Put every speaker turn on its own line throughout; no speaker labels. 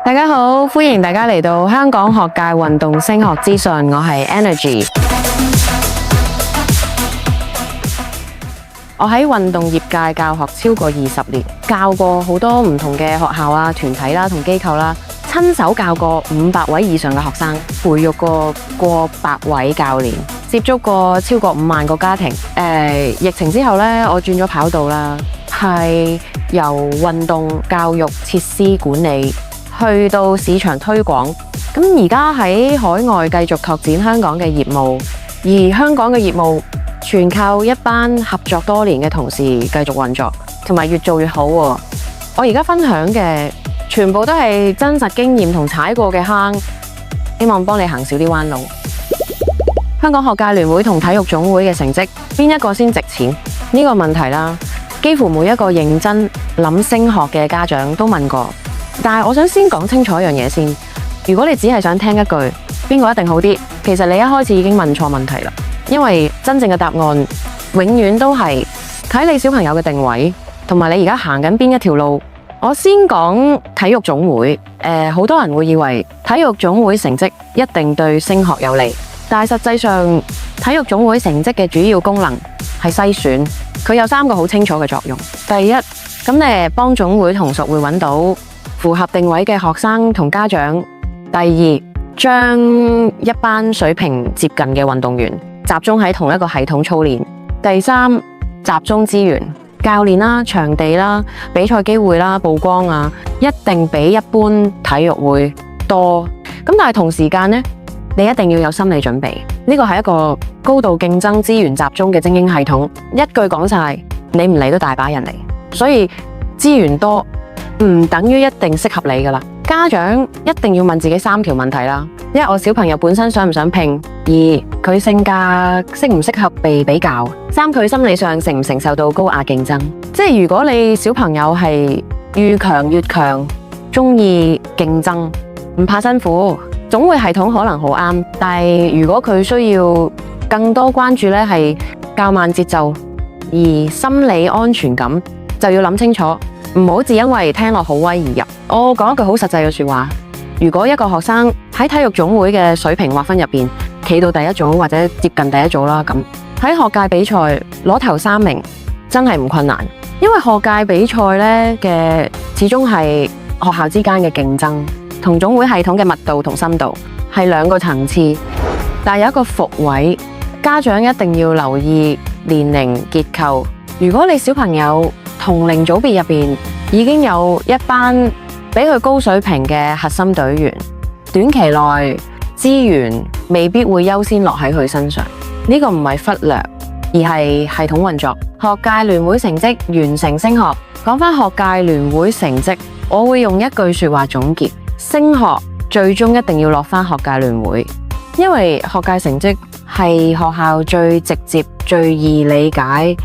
大家好，歡迎大家嚟到香港學界運動升學資訊，我係 Energy。我喺運動業界教學超過20年，教過好多唔同嘅學校啊、團體啦、同機構啦，親手教過500位以上嘅學生，培育過百位教練，接觸過超過5萬個家庭。疫情之後呢，我轉咗跑道啦，係由運動教育設施管理去到市場推廣。咁而家喺海外繼續拓展香港嘅業務，而香港嘅業務全靠一班合作多年嘅同事繼續運作，同埋越做越好。我而家分享嘅全部都係真實經驗同踩過嘅坑，希望幫你行少啲彎路。香港學界聯會同體育總會嘅成績，邊一個先值錢？呢個問題啦，幾乎每一個認真諗升學嘅家長都問過。但係我想先講清楚一樣嘢先。如果你只係想聽一句邊個一定好啲，其實你一開始已經問錯問題啦。因為真正嘅答案永遠都係睇你小朋友嘅定位，同埋你而家行緊邊一條路。我先講體育總會。好多人會以為體育總會成績一定對升學有利，但係實際上體育總會成績嘅主要功能係篩選，佢有3個好清楚嘅作用。第一，咁你幫總會同屬會揾到符合定位嘅學生同家長。第二，將一班水平接近嘅運動員集中喺同一個系統操練。第三，集中資源，教練啦、場地啦、比賽機會啦、曝光啊，一定比一般體育會多。咁但係同時間呢，你一定要有心理準備。呢個係一個高度競爭、資源集中嘅精英系統。一句講晒，你唔嚟都大把人嚟，所以資源多唔等於一定適合你噶啦。家長一定要問自己3條問題啦：一，我小朋友本身想唔想拼；二，佢性格適唔適合被比較；三，佢心理上承唔承受到高壓競爭。即係如果你小朋友係越強越強，中意競爭，唔怕辛苦，總會系統可能好啱。但係如果佢需要更多關注呢，係較慢節奏，而心理安全感就要諗清楚，唔好只因為聽落好威而入。我講一句好實際嘅說話，如果一個學生喺體育總會嘅水平劃分入邊企到第一組或者接近第一組啦，咁喺學界比賽攞頭3名真係唔困難，因為學界比賽呢嘅始終係學校之間嘅競爭，同總會系統嘅密度同深度係2個層次。但有一個伏位，家長一定要留意年齡結構。如果你小朋友同齡組別入邊已經有一班比佢高水平嘅核心隊員，短期內資源未必會優先落喺佢身上。呢個唔係忽略，而係系統運作。學界聯會成績完成升學。講返學界聯會成績，我會用一句說話總結：升學最終一定要落返學界聯會，因為學界成績係學校最直接、最易理解，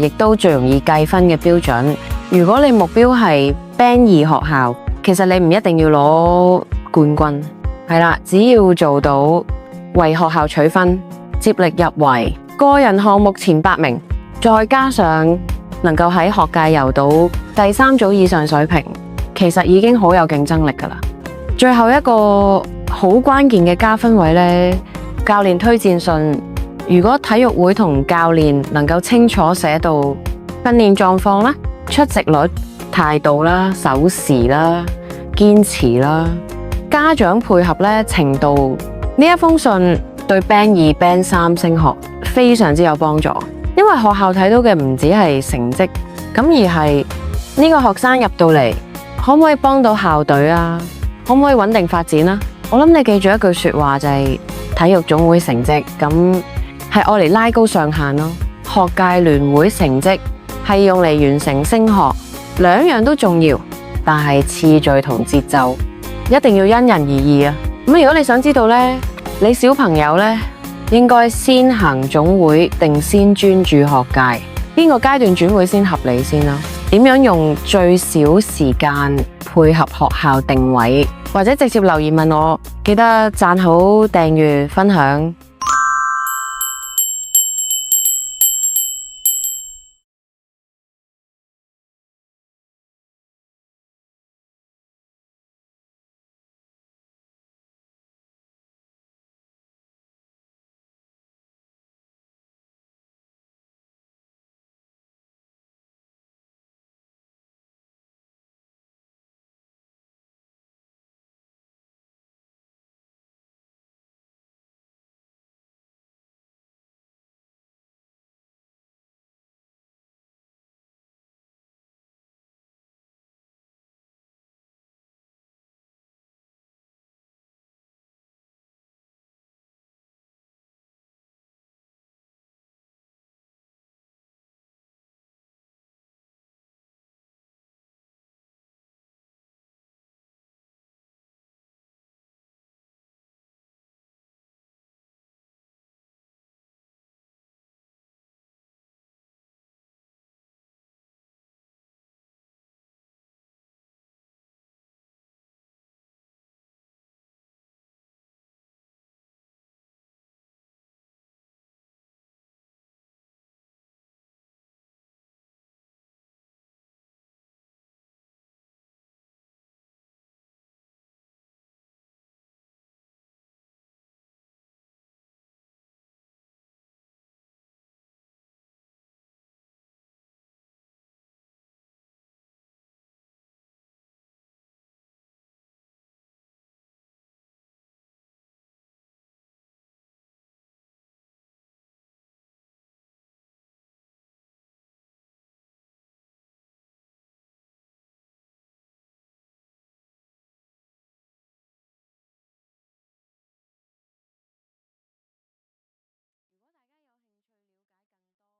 亦都最容易計分嘅標準。如果你目標係 Band 2學校，其實你唔一定要攞冠軍，係啦，只要做到為學校取分、接力入圍、個人項目前8名，再加上能夠喺學界游到第3組以上水平，其實已經好有競爭力㗎啦。最後一個好關鍵嘅加分位呢，教練推薦信。如果體育會同教練能夠清楚寫到訓練狀況啦、出席率、態度啦、守時啦、堅持啦、家長配合呢程度，呢一封信對 Band 2、Band 3升學非常之有幫助。因為學校睇到嘅唔止係成績，咁而係呢個學生入到嚟可唔可以幫到校隊啊？可唔可以穩定發展啊？我諗你記住一句說話就係體育總會成績咁係愛嚟拉高上限咯。學界聯會成績係用嚟完成升學，2樣都重要，但係次序同節奏一定要因人而異啊。咁如果你想知道呢，你小朋友呢應該先行總會定先專注學界，邊個階段轉會先合理先啦？點樣用最少時間配合學校定位，或者直接留言問我，記得讚好、訂閱、分享。